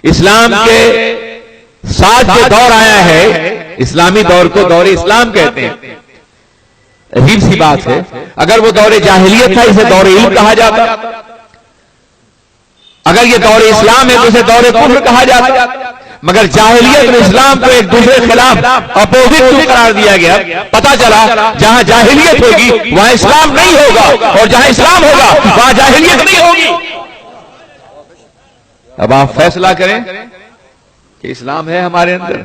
اسلام کے ساتھ جو دور آیا ہے، اسلامی دور کو دور اسلام کہتے ہیں. عجیب سی بات ہے، اگر وہ دور جاہلیت تھا اسے دور علم کہا جاتا، اگر یہ دور اسلام ہے تو اسے دور کفر کہا جاتا. مگر جاہلیت اور اسلام کو ایک دوسرے کے خلاف اپوزٹ کیوں قرار دیا گیا؟ پتا چلا جہاں جاہلیت ہوگی وہاں اسلام نہیں ہوگا، اور جہاں اسلام ہوگا وہاں جاہلیت نہیں ہوگی. اب آپ فیصلہ کریں کہ اسلام ہے ہمارے اندر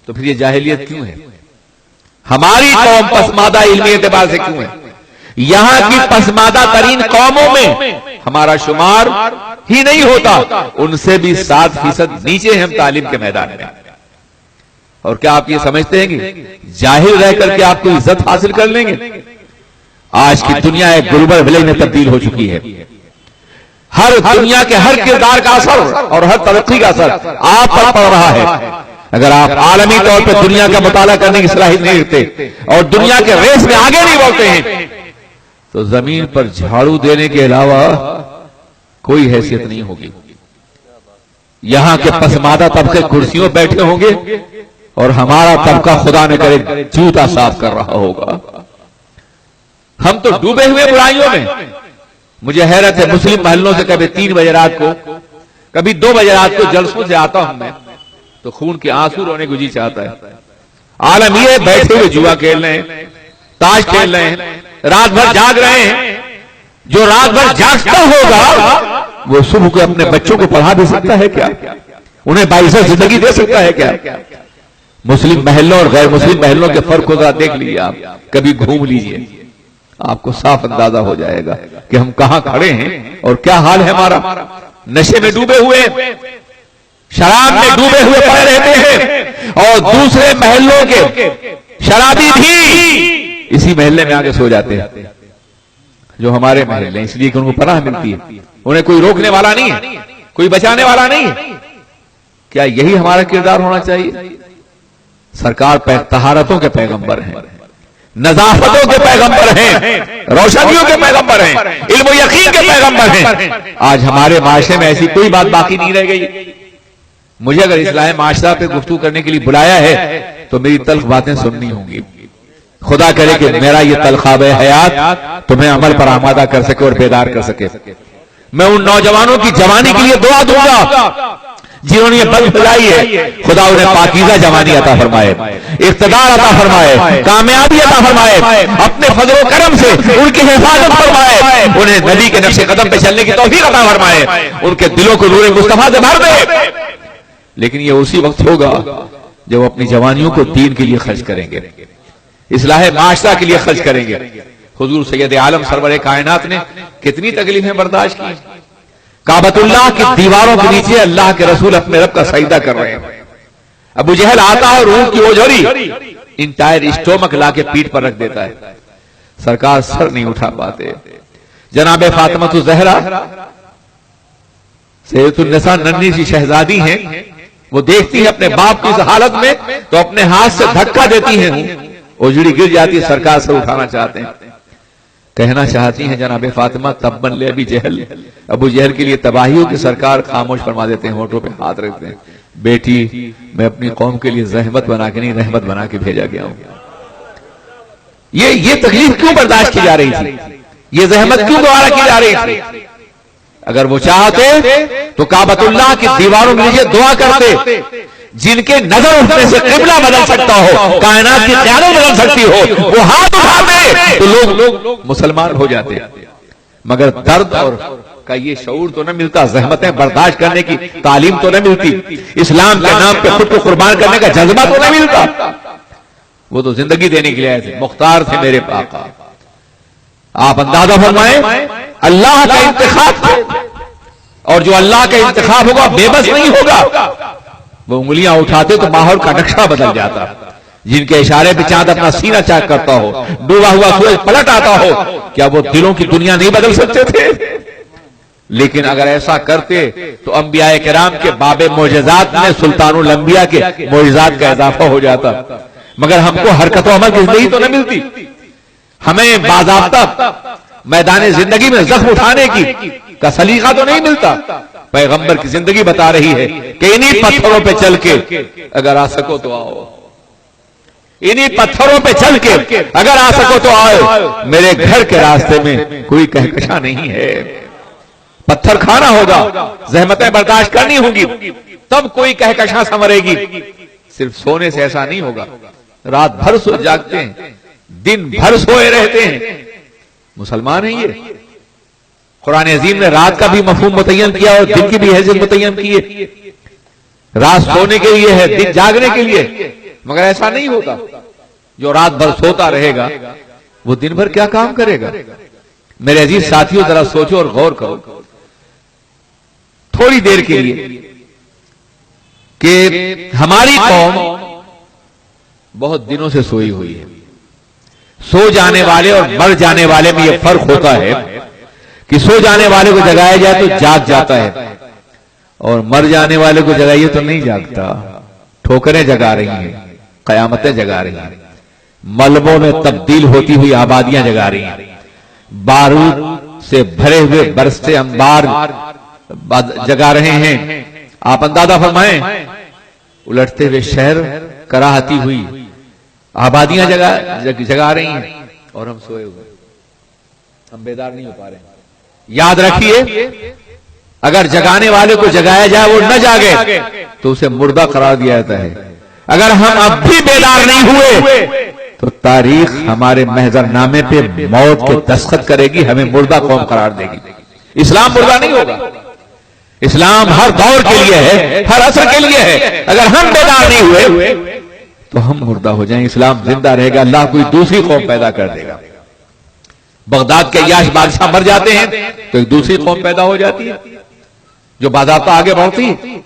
تو پھر یہ جاہلیت کیوں ہے؟ ہماری قوم پسماندہ علمی اعتبار سے کیوں ہے؟ یہاں کی پسماندہ ترین قوموں میں ہمارا شمار ہی نہیں ہوتا، ان سے بھی 7% نیچے ہیں ہم تعلیم کے میدان میں. اور کیا آپ یہ سمجھتے ہیں کہ جاہل رہ کر کے آپ کو عزت حاصل کر لیں گے؟ آج کی دنیا ایک گلوبل ولیج میں تبدیل ہو چکی ہے. ہر دنیا کے ہر کردار کا اثر اور ہر ترقی کا اثر آپ پر پڑ رہا ہے. اگر آپ عالمی طور پہ دنیا کا مطالعہ کرنے کی صلاحیت نہیں رکھتے اور دنیا کے ریس میں آگے نہیں بڑھتے ہیں تو زمین پر جھاڑو دینے کے علاوہ کوئی حیثیت نہیں ہوگی. یہاں کے پسماندہ طبقے کرسیوں بیٹھے ہوں گے اور ہمارا طبقہ خدا نہ کرے جوتا صاف کر رہا ہوگا. ہم تو ڈوبے ہوئے برائیوں میں. مجھے حیرت ہے، مسلم محلوں سے کبھی 3 بجے رات کو کبھی 2 بجے رات کو جلسوں سے آتا ہوں میں تو خون کے آنسو رونے کو جی چاہتا ہے. عالم یہ بیٹھے ہوئے جوا کھیل رہے ہیں، تاش کھیل رہے ہیں، رات بھر جاگ رہے ہیں. جو رات بھر جاگتا ہوگا وہ صبح کو اپنے بچوں کو پڑھا دے سکتا ہے کیا؟ انہیں باعزت زندگی دے سکتا ہے کیا؟ مسلم محلوں اور غیر مسلم محلوں کے فرق کو ذرا دیکھ لیجیے، آپ کبھی گھوم لیجیے، آپ کو صاف اندازہ ہو جائے گا کہ ہم کہاں کھڑے ہیں اور کیا حال ہے ہمارا. نشے میں ڈوبے ہوئے، شراب میں ڈوبے ہوئے پڑے رہتے ہیں، اور دوسرے محلوں کے شرابی بھی اسی محلے میں آگے سو جاتے ہیں جو ہمارے محلے ہیں، اس لیے کہ ان کو پناہ ملتی ہے. انہیں کوئی روکنے والا نہیں ہے، کوئی بچانے والا نہیں ہے. کیا یہی ہمارا کردار ہونا چاہیے؟ سرکار طہارتوں کے پیغمبر ہیں، نظافتوں کے پیغمبر ہیں، روشنیوں کے پیغمبر ہیں، علم و یقین کے پیغمبر ہیں. آج ہمارے معاشرے میں ایسی کوئی بات باقی نہیں رہ گئی. مجھے اگر اصلاح معاشرہ پہ گفتگو کرنے کے لیے بلایا ہے تو میری تلخ باتیں سننی ہوں گی. خدا کرے کہ میرا یہ تلخاب حیات تمہیں عمل پر آمادہ کر سکے اور بیدار کر سکے. میں ان نوجوانوں کی جوانی کے لیے دعا دوں گا جنہوں نے یہ بل پھیلائی ہے، خدا انہیں پاکیزہ جوانی عطا فرمائے، اقتدار عطا فرمائے، کامیابی عطا فرمائے، اپنے فضل و کرم سے ان کی حفاظت فرمائے، انہیں نبی کے نقش قدم پہ چلنے کی توفیق عطا فرمائے، ان کے دلوں کو نور مصطفیٰ سے بھر دے. لیکن یہ اسی وقت ہوگا جب وہ اپنی جوانیوں کو دین کے لیے خرچ کریں گے، اصلاح معاشرہ کے لیے خرچ کریں گے. حضور سید عالم سرور کائنات نے کتنی تکلیفیں برداشت کی. کعبۃ اللہ کی دیواروں کے نیچے اللہ کے رسول اپنے رب کا سجدہ کر رہے ہیں. ابو جہل آتا ہے اور روح کی اوجھری انٹائر اسٹومک لا کے پیٹ پر رکھ دیتا ہے. سرکار سر نہیں اٹھا پاتے. جناب فاطمہ الزہرا سیدۃ النساء ننھی سی شہزادی ہیں، وہ دیکھتی ہے اپنے باپ کی اس حالت میں تو اپنے ہاتھ سے دھکا دیتی ہیں، اوجھڑی گر جاتی ہے. سرکار سر اٹھانا چاہتے ہیں، کہنا چاہتی ہیں جناب فاطمہ تبن لے ابی جہل، ابو جہل کے لیے تباہیوں کے سرکار خاموش فرما دیتے ہیں، ہونٹوں پہ ہاتھ رکھتے ہیں. بیٹی میں اپنی قوم کے لیے زحمت بنا کے نہیں رحمت بنا کے بھیجا گیا ہوں. یہ تکلیف کیوں برداشت کی جا رہی تھی؟ یہ زحمت کیوں دوبارہ کی جا رہی تھی؟ اگر وہ چاہتے تو کعبۃ اللہ کی دیواروں میں نیچے دعا کرتے جن کے نظر اٹھنے سے قبلہ بدل سکتا ہو، کائنات کی قیادت بدل سکتی ہو، وہ ہاتھ اٹھاتے تو لوگ مسلمان ہو جاتے. مگر درد اور کا یہ شعور تو نہ ملتا، زحمتیں برداشت کرنے کی تعلیم تو نہ ملتی، اسلام کے نام پہ خود کو قربان کرنے کا جذبہ تو نہ ملتا. وہ تو زندگی دینے کے لیے آئے تھے، مختار تھے میرے آقا. آپ اندازہ فرمائیں اللہ کا انتخاب ہے، اور جو اللہ کا انتخاب ہوگا بے بس نہیں ہوگا. وہ انگلیاں اٹھاتے تو ماحول کا نقشہ بدل جاتا. جن کے اشارے پہ چاند اپنا سینہ چاک کرتا ہو، ڈوبا ہوا سورج پلٹ آتا ہو، کیا وہ دلوں کی دنیا نہیں بدل سکتے تھے؟ لیکن اگر ایسا کرتے تو انبیاء کرام کے باب معجزات میں سلطان الانبیاء کے معجزات کا اضافہ ہو جاتا. مگر ہم کو حرکت و عمل کی زندگی تو نہ ملتی، ہمیں باضابطہ میدان زندگی میں زخم اٹھانے کی کا سلیقہ تو نہیں ملتا. پیغمبر کی زندگی بتا رہی ہے کہ انہی پتھروں پہ چل کے اگر آ سکو تو آؤ، انہی پتھروں پہ چل کے اگر آ سکو تو آؤ، میرے گھر کے راستے میں کوئی کہکشاں نہیں ہے۔ پتھر کھانا ہوگا، زحمتیں برداشت کرنی ہوں گی، تب کوئی کہکشاں سنورے گی۔ صرف سونے سے ایسا نہیں ہوگا، رات بھر سو جاگتے ہیں، دن بھر سوئے رہتے ہیں، مسلمان ہیں یہ۔ قرآن عظیم نے رات کا بھی مفہوم متعین کیا اور دن کی بھی حیثیت متعین کی ہے۔ رات سونے کے لیے ہے، دن جاگنے کے لیے، مگر ایسا نہیں ہوتا۔ جو رات بھر سوتا رہے گا وہ دن بھر کیا کام کرے گا؟ میرے عزیز ساتھیوں، ذرا سوچو اور غور کرو تھوڑی دیر کے لیے کہ ہماری قوم بہت دنوں سے سوئی ہوئی ہے۔ سو جانے والے اور مر جانے والے میں یہ فرق ہوتا ہے کہ سو جانے والے کو جگایا جائے تو جاگ جاتا ہے، اور مر جانے والے کو جگائیے تو نہیں جاگتا۔ ٹھوکریں جگا رہی ہیں، قیامتیں جگا رہی ہیں، ملبوں میں تبدیل ہوتی ہوئی آبادیاں جگا رہی ہیں، بارود سے بھرے ہوئے برستے انبار جگا رہے ہیں۔ آپ اندازہ فرمائیں، الٹتے ہوئے شہر، کراہتی ہوئی آبادیاں جگا رہی ہیں، اور ہم سوئے ہوئے، ہم بیدار نہیں ہو پا رہے ہیں۔ یاد رکھیے، اگر جگانے والے کو جگایا جائے وہ نہ جاگے تو اسے مردہ قرار دیا جاتا ہے۔ اگر ہم اب بھی بیدار نہیں ہوئے تو تاریخ ہمارے محضر نامے پہ موت کے دستخط کرے گی، ہمیں مردہ قوم قرار دے گی۔ اسلام مردہ نہیں ہوگا، اسلام ہر دور کے لیے ہے، ہر عصر کے لیے ہے۔ اگر ہم بیدار نہیں ہوئے تو ہم مردہ ہو جائیں، اسلام زندہ رہے گا، اللہ کوئی دوسری قوم پیدا کر دے گا۔ بغداد کے عیاش بادشاہ مر جاتے ہیں تو ایک دوسری قوم پیدا ہو جاتی ہے جو باضابطہ آگے بڑھتی ہے۔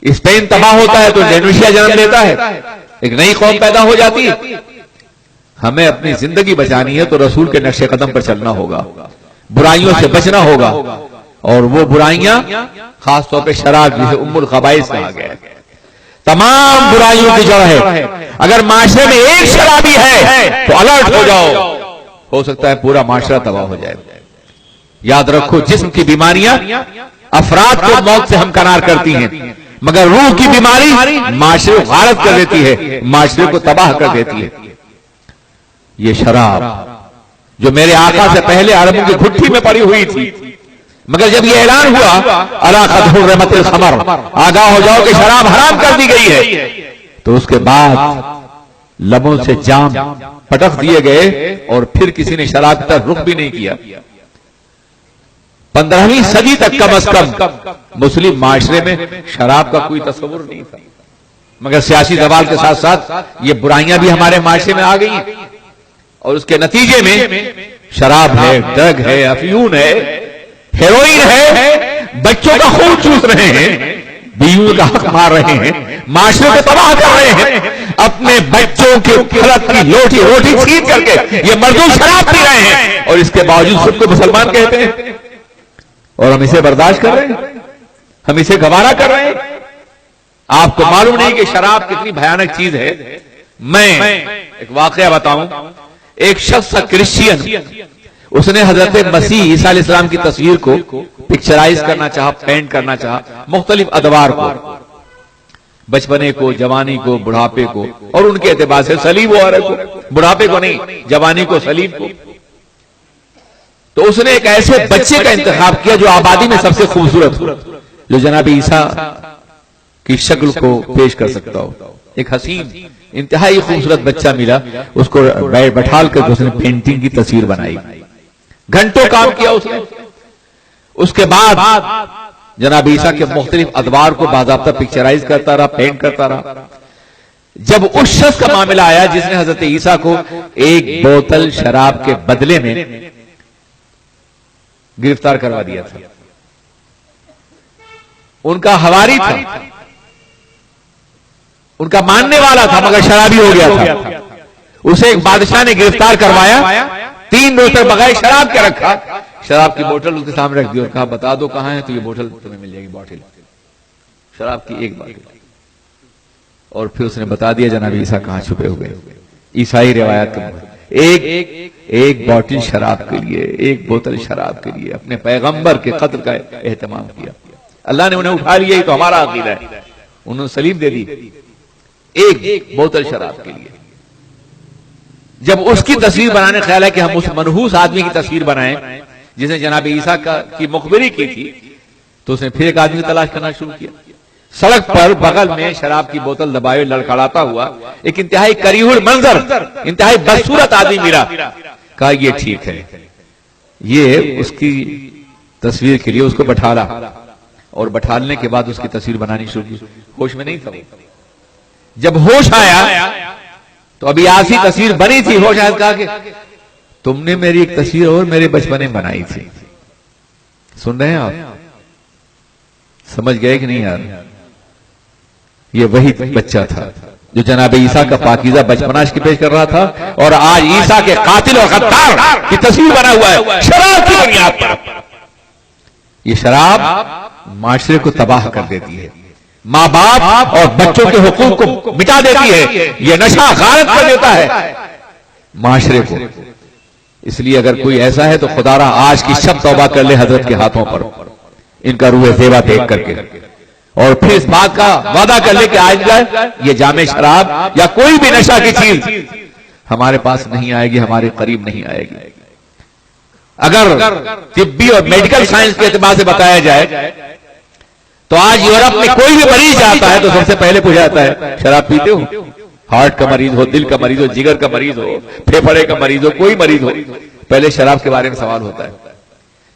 اسپین تباہ ہوتا ہے تو انڈونیشیا جنم لیتا ہے، ایک نئی قوم پیدا ہو جاتی ہے۔ ہمیں اپنی زندگی بچانی ہے تو رسول کے نقش قدم پر چلنا ہوگا، برائیوں سے بچنا ہوگا، اور وہ برائیاں خاص طور پہ شراب جسے ام الخبائث کہا گیا ہے، تمام برائیوں کی جڑ ہے۔ اگر معاشرے میں ایک شرابی ہے تو الرٹ ہو جاؤ، ہو سکتا ہے پورا معاشرہ تباہ ہو جائے۔ یاد رکھو، جسم کی بیماریاں افراد کو موت سے ہمکنار کرتی ہیں، مگر روح کی بیماری معاشرے کو غارت کر دیتی ہے، معاشرے کو تباہ کر دیتی ہے۔ یہ شراب جو میرے آقا سے پہلے عربوں کی گھٹی میں پڑی ہوئی تھی، مگر جب یہ اعلان ہوا الا قد حرمت الخمر، آگاہ ہو جاؤ کہ شراب حرام کر دی گئی ہے، تو اس کے بعد لبوں سے جام پٹک دیے گئے اور پھر کسی نے شراب کی طرف رخ بھی نہیں کیا۔ 15ویں صدی تک کم از کم مسلم معاشرے میں شراب کا کوئی تصور نہیں تھا، مگر سیاسی زوال کے ساتھ ساتھ یہ برائیاں بھی ہمارے معاشرے میں آ گئی ہیں، اور اس کے نتیجے میں شراب ہے، ڈرگ ہے، افیون ہے، ہیروئن ہے، بچوں کا خون چوس رہے ہیں، بیویوں کا حق مار رہے ہیں، معاشرے کو تباہ کر رہے ہیں، اپنے بچوں کے پھلک کی روٹی چھین کر کے یہ مردود شراب پی رہے ہیں، اور اس کے باوجود خود کو مسلمان کہتے ہیں، اور ہم اسے برداشت کر رہے ہیں، ہم اسے گوارا کر رہے ہیں۔ آپ کو معلوم نہیں کہ شراب کتنی بھیانک چیز ہے۔ میں ایک واقعہ بتاؤں، ایک شخص کرسچین، اس نے حضرت مسیح عیسیٰ علیہ السلام کی تصویر کو پکچرائز کرنا چاہا، پینٹ کرنا چاہا، مختلف ادوار کو، بچپنے کو، جوانی کو، بڑھاپے کو، اور ان کے اعتبار سے صلیب و عرق کو، بڑھاپے کو نہیں، جوانی کو، صلیب کو۔ تو اس نے ایک ایسے بچے کا انتخاب کیا جو آبادی میں سب سے خوبصورت ہو، جو جناب عیسیٰ کی شکل کو پیش کر سکتا ہو۔ ایک حسین انتہائی خوبصورت بچہ ملا، اس کو بٹھال کر اس نے پینٹنگ کی تصویر بنائی، گھنٹوں کام کیا اس نے۔ اس کے بعد جناب عیسیٰ کے مختلف ادوار کو باضابطہ پکچرائز کرتا رہا، پینٹ کرتا رہا۔ جب اس شخص کا معاملہ آیا جس نے حضرت عیسیٰ کو ایک بوتل شراب کے بدلے میں گرفتار کروا دیا تھا، ان کا حواری تھا، ان کا ماننے والا تھا، مگر شرابی ہو گیا تھا، اسے ایک بادشاہ نے گرفتار کروایا، 3 روز تک بغیر شراب کے رکھا، شراب کی بوتل اس کے سامنے رکھ دی اور کہا بتا دو کہاں ہے تو یہ بوتل تمہیں مل جائے گی، بوتل شراب کی ایک بوتل، اور پھر اس نے بتا دیا جناب عیسیٰ کہاں چھپے ہوئے۔ عیسائی روایات کے مطابق ایک بوتل شراب کے لیے، ایک بوتل شراب کے لیے اپنے پیغمبر کے قتل کا اہتمام کیا۔ اللہ نے انہیں اٹھا لیا، یہ تو ہمارا عقیدہ ہے. انہوں نے سلیم دے دی ایک بوتل شراب کے لیے. جب اس کی تصویر بنانے خیال ہے کہ ہم اس منحوس آدمی کی تصویر بنائیں جس نے جناب عیسیٰ کی مخبری کی تھی، تو اس نے پھر ایک آدمی تلاش کرنا شروع کیا. سڑک پر بغل میں شراب کی بوتل دبائے لڑکھڑاتا ہوا ایک انتہائی کریہ المنظر، انتہائی بدصورت آدمی ملا. کہا یہ ٹھیک ہے، یہ اس کی تصویر کے لیے اس کو بٹھالا، اور بٹھالنے کے بعد اس کی تصویر بنانی شروع کی. ہوش میں نہیں تھا. جب ہوش آیا تو ابھی آسی تصویر بنی تھی، ہوش آیا کہا کہ تم نے میری ایک تصویر اور میرے بچپنے میں بنائی تھی. سن رہے ہیں آپ؟ سمجھ گئے کہ نہیں یار؟ یہ وہی بچہ تھا جو جناب عیسیٰ کا پاکیزہ بچپنا عشق پیش کر رہا تھا، اور آج عیسیٰ کے قاتل اور غدار کی تصویر بنا ہوا ہے شراب کی بنیاد پر. یہ شراب معاشرے کو تباہ کر دیتی ہے، ماں باپ اور بچوں کے حقوق کو مٹا دیتی ہے. یہ نشہ غارت کر دیتا ہے معاشرے کو. اس لیے اگر کوئی ایسا ہے تو خدا را آج کی شب توبہ کر لے حضرت کے ہاتھوں پر، ان کا روح زیبا دیکھ کر کے، اور پھر اس بات کا وعدہ کر لے کہ آج یہ جام شراب یا کوئی بھی نشہ کی چیز ہمارے پاس نہیں آئے گی، ہمارے قریب نہیں آئے گی. اگر طبی اور میڈیکل سائنس کے اعتبار سے بتایا جائے تو آج یورپ میں کوئی بھی مریض آتا ہے تو سب سے پہلے پوچھا جاتا ہے شراب پیتے ہو؟ ہارٹ کا مریض ہو، دل کا مریض ہو، جگر کا مریض ہو، پھیپھڑے کا مریض ہو، کوئی مریض ہو، پہلے شراب کے بارے میں سوال ہوتا ہے.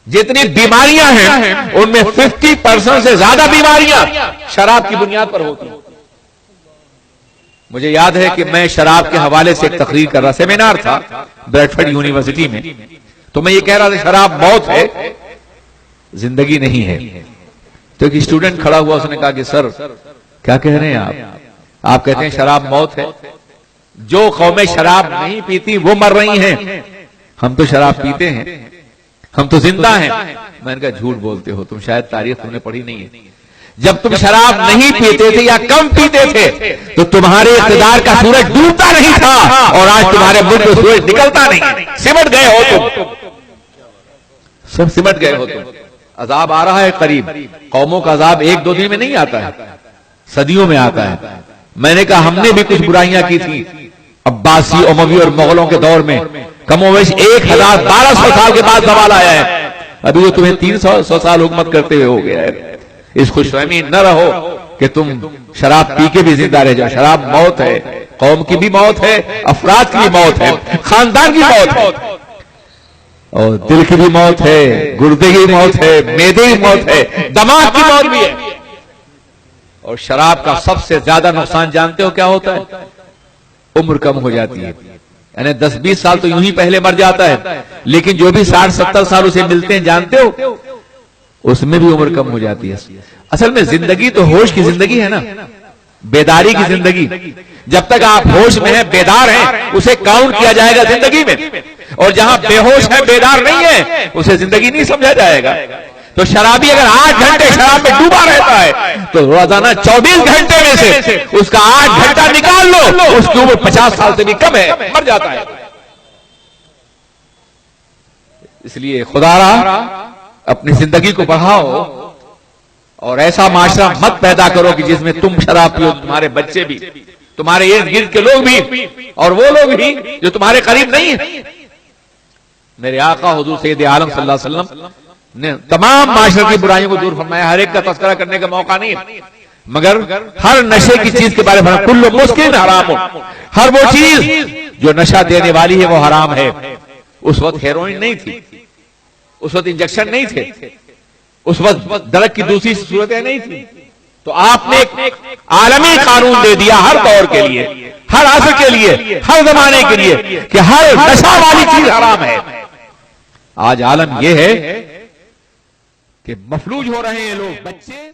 جتنی بیماریاں ہیں ان میں 50% سے زیادہ بیماریاں شراب کی بنیاد پر ہوتی ہیں. مجھے یاد ہے کہ میں شراب کے حوالے سے ایک تقریر کر رہا، سیمینار تھا بریڈفورڈ یونیورسٹی میں، تو میں یہ کہہ رہا تھا شراب موت ہے، زندگی نہیں ہے. تو ایک اسٹوڈنٹ کھڑا ہوا، اس نے کہا کہ سر کیا کہہ رہے ہیں آپ کہتے ہیں شراب موت ہے. جو قومیں شراب نہیں پیتی وہ مر رہی ہیں، ہم تو شراب پیتے ہیں، ہم تو زندہ ہیں. میں نے کہا جھوٹ بولتے ہو، تم شاید تاریخ تم نے پڑھی نہیں ہے. جب تم شراب نہیں پیتے تھے یا کم پیتے تھے تو تمہارے اقتدار کا سورج ڈوبتا نہیں تھا، اور آج تمہارے ملک میں سورج نکلتا نہیں. سمٹ گئے ہو تم، سب سمٹ گئے ہو تم. عذاب آ رہا ہے قریب. قوموں کا عذاب ایک دو دن میں نہیں آتا ہے، صدیوں میں آتا ہے. میں نے کہا ہم نے بھی کچھ برائیاں کی تھی عباسی، اموی اور مغلوں کے دور میں. کم و بیش 1200 سال کے بعد زوال آیا ہے. ابھی تو تمہیں 300 سال حکومت کرتے ہوئے ہو گیا ہے. اس خوش فہمی نہ رہو کہ تم شراب پی کے بھی زندہ رہ جاؤ. شراب موت ہے، قوم کی بھی موت ہے، افراد کی بھی موت ہے، خاندان کی موت ہے، اور دل کی بھی موت ہے، گردے کی موت ہے، معدے کی موت ہے، دماغ کی موت بھی ہے. اور شراب کا سب سے زیادہ نقصان جانتے ہو کیا ہوتا ہے؟ عمر کم ہو جاتی ہے. یعنی 10-20 سال تو یوں ہی پہلے مر جاتا ہے، لیکن جو بھی 60-70 سال اسے ملتے ہیں جانتے ہو اس میں بھی عمر کم ہو جاتی ہے. اصل میں زندگی تو ہوش کی زندگی ہے نا، بیداری کی زندگی. جب تک آپ ہوش میں ہیں، بیدار ہیں، اسے کاؤنٹ کیا جائے گا زندگی میں. اور جہاں بے ہوش ہے، بیدار نہیں ہے، اسے زندگی نہیں سمجھا جائے گا. تو شرابی اگر 8 گھنٹے شراب میں ڈوبا رہتا ہے تو روزانہ 24 گھنٹے میں سے اس کا 8 گھنٹہ نکال لو، اس کی عمر 50 سال سے بھی کم ہے، مر جاتا ہے. اس لیے خدا را اپنی زندگی کو بڑھاؤ، اور ایسا معاشرہ مت پیدا کرو کہ جس میں تم شراب پیو، تمہارے بچے بھی، تمہارے ارد گرد کے لوگ بھی، اور وہ لوگ بھی جو تمہارے قریب نہیں ہیں. میرے آقا حضور سید عالم صلی اللہ علیہ وسلم نے تمام معاشرے کی برائیوں کو دور فرمایا. ہر ایک کا تذکرہ کرنے کا موقع نہیں ہے، مگر ہر نشے کی چیز کے بارے میں کل مسکر حرام ہو. ہر وہ چیز جو نشہ دینے والی ہے وہ حرام ہے. اس وقت ہیروئن نہیں تھی، اس وقت انجیکشن نہیں تھے، اس وقت ڈرگ کی دوسری صورتیں نہیں تھی. تو آپ نے ایک عالمی قانون دے دیا ہر دور کے لیے، ہر عصر کے لیے، ہر زمانے کے لیے، کہ ہر نشہ والی چیز حرام ہے. آج عالم یہ ہے کہ مفلوج ہو رہے ہیں لوگ، بچے